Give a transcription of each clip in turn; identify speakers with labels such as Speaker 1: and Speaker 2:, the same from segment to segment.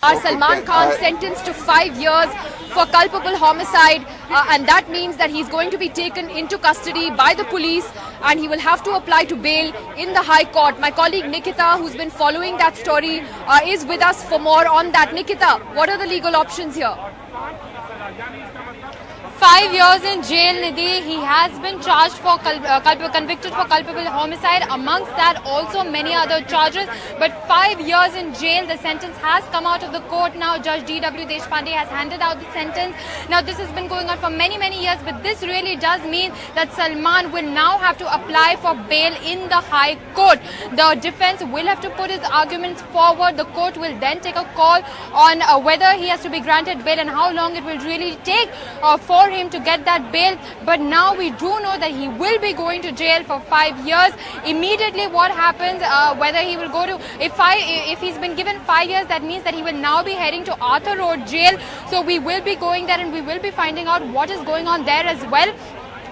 Speaker 1: Salman Khan sentenced to 5 years for culpable homicide, and that means that he's going to be taken into custody by the police and he will have to apply to bail in the High Court. My colleague Nikita, who's been following that story, is with us for more on that. Nikita, what are the legal options here?
Speaker 2: 5 years in jail, Nidhi. He has been charged for convicted for culpable homicide. Amongst that, also many other charges. But 5 years in jail, the sentence has come out of the court now. Judge D.W. Deshpande has handed out the sentence. Now, this has been going on for many years, but this really does mean that Salman will now have to apply for bail in the High Court. The defense will have to put its arguments forward. The court will then take a call on whether he has to be granted bail and how long it will really take for him to get that bail. But now we do know that he will be going to jail for 5 years. Immediately what happens, whether he will go to, if he's been given 5 years, that means that he will now be heading to Arthur Road jail. So we will be going there and we will be finding out what is going on there as well.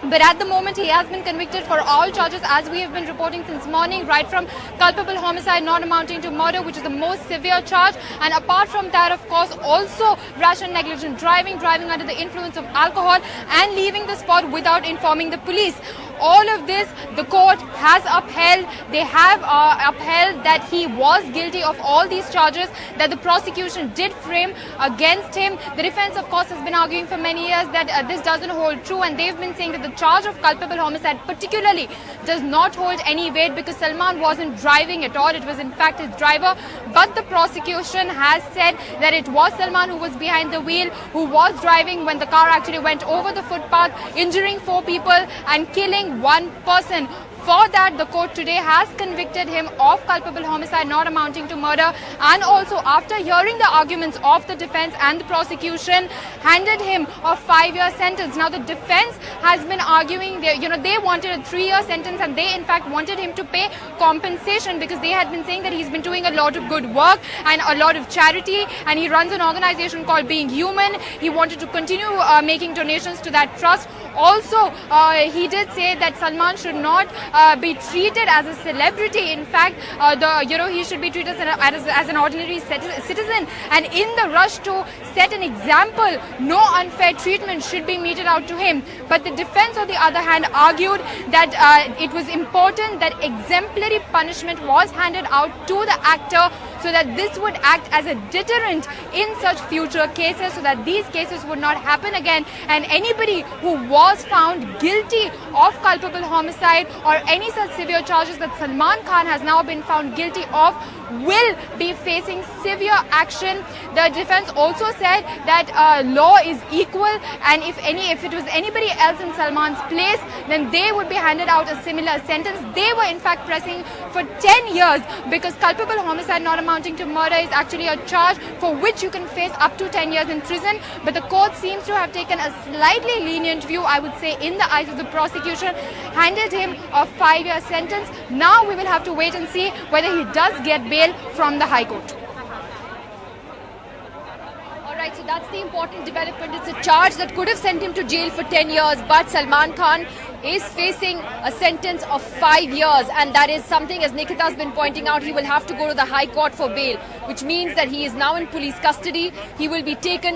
Speaker 2: But at the moment, he has been convicted for all charges, as we have been reporting since morning, right from culpable homicide not amounting to murder, which is the most severe charge. And apart from that, of course, also rash and negligent driving, driving under the influence of alcohol and leaving the spot without informing the police. All of this, the court has upheld. They have upheld that he was guilty of all these charges that the prosecution did frame against him. The defense, of course, has been arguing for many years that this doesn't hold true, and they've been saying that the charge of culpable homicide particularly does not hold any weight because Salman wasn't driving at all. It was in fact his driver. But the prosecution has said that it was Salman who was behind the wheel, who was driving when the car actually went over the footpath, injuring 4 people and killing 1 person. For that, the court today has convicted him of culpable homicide not amounting to murder, and also after hearing the arguments of the defense and the prosecution, handed him a 5-year sentence. Now, the defense has been arguing, they wanted a 3-year sentence, and they in fact wanted him to pay compensation because they had been saying that he's been doing a lot of good work and a lot of charity, and he runs an organization called Being Human. He wanted to continue making donations to that trust. Also, he did say that Salman should not be treated as a celebrity. In fact, he should be treated as an ordinary citizen. And in the rush to set an example, no unfair treatment should be meted out to him. But the defense, on the other hand, argued that it was important that exemplary punishment was handed out to the actor so that this would act as a deterrent in such future cases, so that these cases would not happen again. And anybody who was found guilty of culpable homicide or any such severe charges that Salman Khan has now been found guilty of will be facing severe action. The defense also said that law is equal, and if it was anybody else in Salman's place, then they would be handed out a similar sentence. They were in fact pressing for 10 years because culpable homicide not amounting to murder is actually a charge for which you can face up to 10 years in prison. But the court seems to have taken a slightly lenient view, I would say, in the eyes of the prosecution, handed him a 5-year sentence. Now we will have to wait and see whether he does get bail from the High Court.
Speaker 1: Alright, so that's the important development. It's a charge that could have sent him to jail for 10 years, but Salman Khan is facing a sentence of 5 years, and that is something, as Nikita has been pointing out, he will have to go to the High Court for bail, which means that he is now in police custody. He will be taken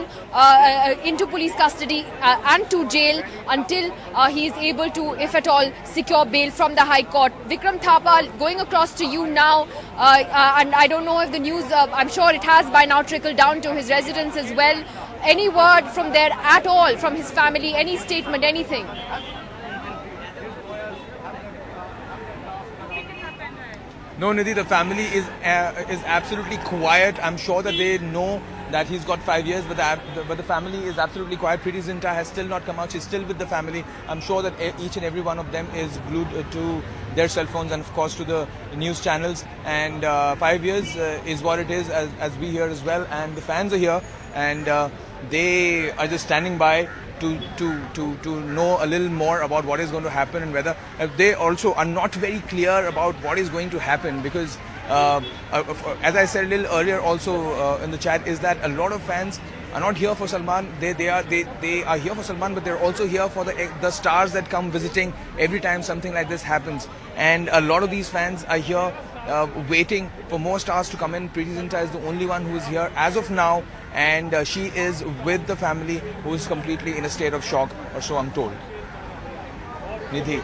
Speaker 1: into police custody and to jail until he is able to, if at all, secure bail from the High Court. Vikram Thapa, going across to you now, and I don't know if the news, I'm sure it has by now trickled down to his residence as well. Any word from there at all, from his family, any statement, anything?
Speaker 3: No, Nidhi, the family is absolutely quiet. I'm sure that they know that he's got 5 years, but the family is absolutely quiet. Priti Zinta has still not come out. She's still with the family. I'm sure that each and every one of them is glued to their cell phones and, of course, to the news channels. And 5 years is what it is, as we hear as well. And the fans are here, and they are just standing by to know a little more about what is going to happen, and whether they also are not very clear about what is going to happen because as I said a little earlier also in the chat, is that a lot of fans are not here for Salman. They are here for Salman, but they're also here for the stars that come visiting every time something like this happens. And a lot of these fans are here waiting for more stars to come in. Preeti Zinta is the only one who is here as of now, and she is with the family, who is completely in a state of shock, or so I'm told. Nidhi.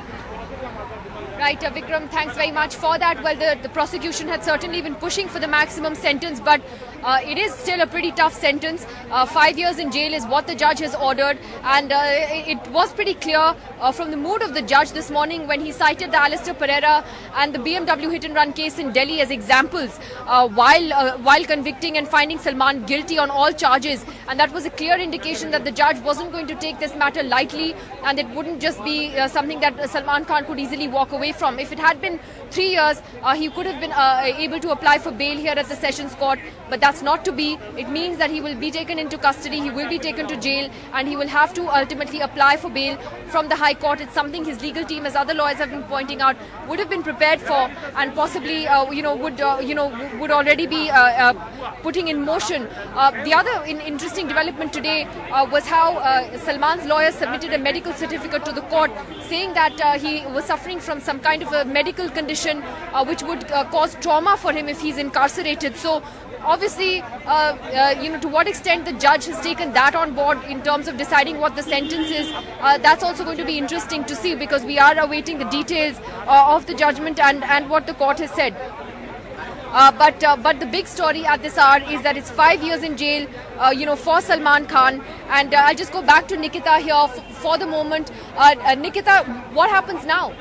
Speaker 1: Right, Vikram, thanks very much for that. Well, the prosecution had certainly been pushing for the maximum sentence, but it is still a pretty tough sentence. 5 years in jail is what the judge has ordered, and it was pretty clear from the mood of the judge this morning when he cited the Alistair Pereira and the BMW hit and run case in Delhi as examples while convicting and finding Salman guilty on all charges. And that was a clear indication that the judge wasn't going to take this matter lightly, and it wouldn't just be something that Salman Khan could easily walk away from. If it had been 3 years, he could have been able to apply for bail here at the Sessions Court, but that's not to be. It means that he will be taken into custody, he will be taken to jail, and he will have to ultimately apply for bail from the High Court. It's something his legal team, as other lawyers have been pointing out, would have been prepared for, and possibly would already be putting in motion. The other interesting development today was how Salman's lawyer submitted a medical certificate to the court saying that he was suffering from some kind of a medical condition which would cause trauma for him if he's incarcerated. So obviously, to what extent the judge has taken that on board in terms of deciding what the sentence is, that's also going to be interesting to see, because we are awaiting the details of the judgment and what the court has said. But the big story at this hour is that it's 5 years in jail, for Salman Khan. And I'll just go back to Nikita here for the moment. Nikita, what happens now?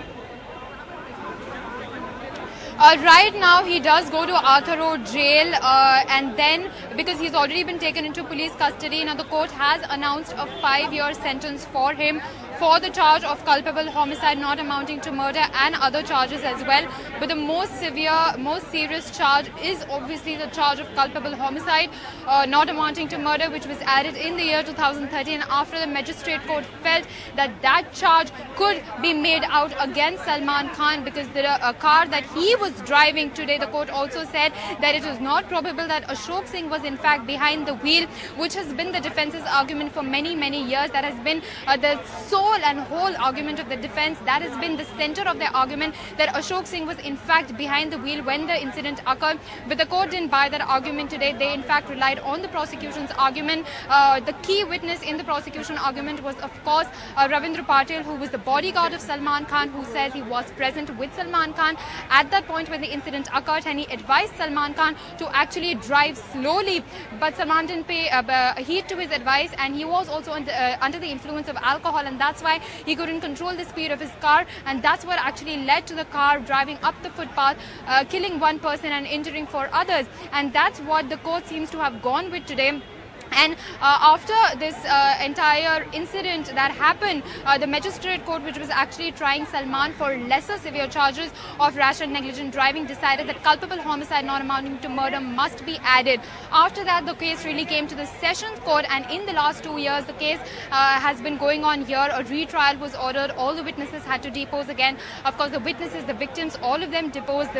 Speaker 2: Right now, he does go to Arthur Road jail, and then because he's already been taken into police custody, now the court has announced a 5-year sentence for him for the charge of culpable homicide not amounting to murder and other charges as well. But the most serious charge is obviously the charge of culpable homicide not amounting to murder, which was added in the year 2013 after the magistrate court felt that charge could be made out against Salman Khan because the car that he was driving today, the court also said that it was not probable that Ashok Singh was in fact behind the wheel, which has been the defense's argument for many years. That has been the soul and whole argument of the defense. That has been the center of their argument, that Ashok Singh was in fact behind the wheel when the incident occurred. But the court didn't buy that argument today. They in fact relied on the prosecution's argument. The key witness in the prosecution argument was of course Ravindra Patil, who was the bodyguard of Salman Khan, who says he was present with Salman Khan at that point when the incident occurred, and he advised Salman Khan to actually drive slowly. But Salman didn't pay heed to his advice, and he was also under the influence of alcohol, and that's why he couldn't control the speed of his car, and that's what actually led to the car driving up the footpath, killing one person and injuring 4 others. And that's what the court seems to have gone with today. And after this entire incident that happened, the magistrate court, which was actually trying Salman for lesser severe charges of rash and negligent driving, decided that culpable homicide not amounting to murder must be added. After that, the case really came to the Sessions Court, and in the last 2 years, the case has been going on here. A retrial was ordered. All the witnesses had to depose again. Of course, the witnesses, the victims, all of them deposed.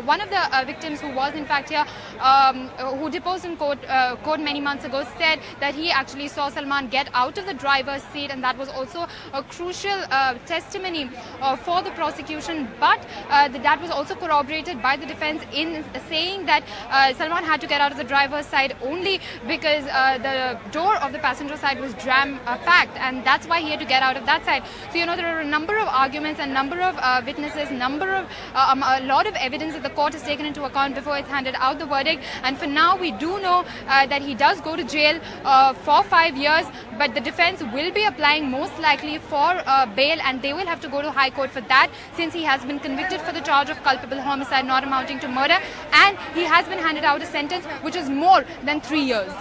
Speaker 2: One of the victims who was in fact here, who deposed in court many months ago, said that he actually saw Salman get out of the driver's seat, and that was also a crucial testimony for the prosecution. But that was also corroborated by the defense in saying that Salman had to get out of the driver's side only because the door of the passenger side was jam-packed, and that's why he had to get out of that side. So, there are a number of arguments and number of witnesses, a lot of evidence that the court has taken into account before it's handed out the verdict. And for now, we do know that he does go to jail for 5 years, but the defense will be applying most likely for bail, and they will have to go to High Court for that, since he has been convicted for the charge of culpable homicide not amounting to murder, and he has been handed out a sentence which is more than 3 years.